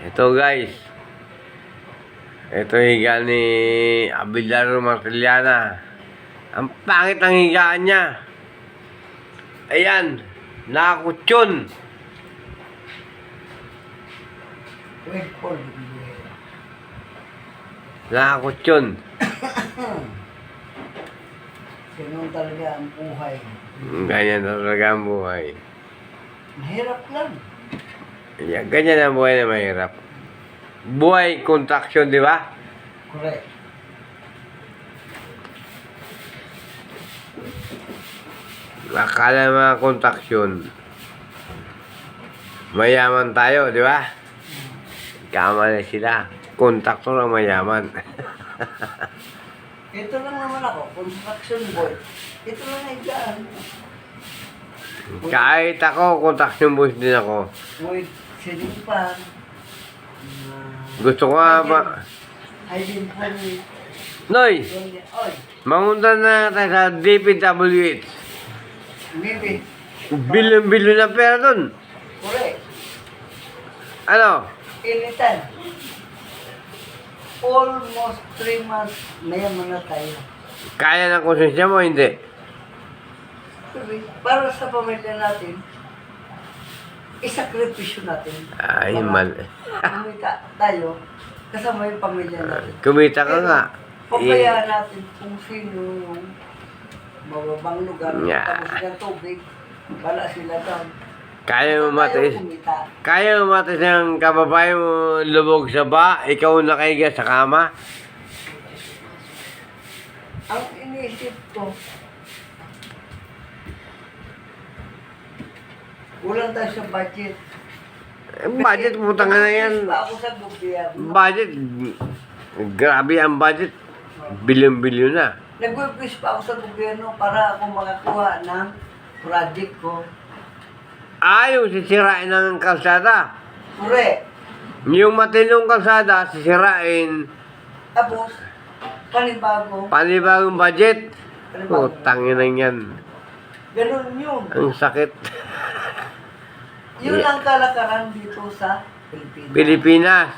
Ito guys. Ito higa ni Abelardo Martiliana. Ang pangit ng higaan niya. Ayan. Nakakutsyon. Nakakutsyon. Ganun talaga ang buhay. Ganyan talaga ang buhay. Mahirap lang. Yan, ganyan ang buhay na mahirap. Buhay contraction, di ba? Correct. Akala mga contraction. Mayaman tayo, di ba? Kamali sila. Kontraktor ang mayaman. Ito lang naman ako, construction boy. Ito lang ay dyan. Kahit ako, contraction boys din ako. With silipan. Gusto ko nga ba? I didn't want it. Noy! Oy, Mangunta na tayo sa DPWH. maybe. Bilyon-bilyon na pera dun. Correct. Ano? Anytime. Almost 3 months, mayaman na tayo. Kaya ng konsensya mo, hindi? Para sa pamilya natin, isakripisyo natin. Ay, mal. Kumita tayo, kasama yung pamilya natin. Kumita ka nga. Pabayaan natin kung sino yung mababang lugar, Yeah. tapos ng tubig, wala sila doon. Kaya mo Tayo matis. kumita. Kaya mo matis ng kababae mo lubog sa ba, ikaw nakahiga sa kama. Ang iniisip ko, kulang tayo sa budget. Budget, putang na yan. Pa ako sa gobyerno. Budget, grabe ang budget. Bilyon-bilyon na. Nag-wish pa ako sa gobyerno para ako makakuha ng project ko. Ayaw sisirain ng kalsada. Correct. Yung matinong kalsada, sisirain. Tapos, panibago. Panibagong budget. Panibago. Putangin na yan. Ganun yun. Ang sakit. Yun ang kalakaran dito sa Pilipinas. Pilipinas.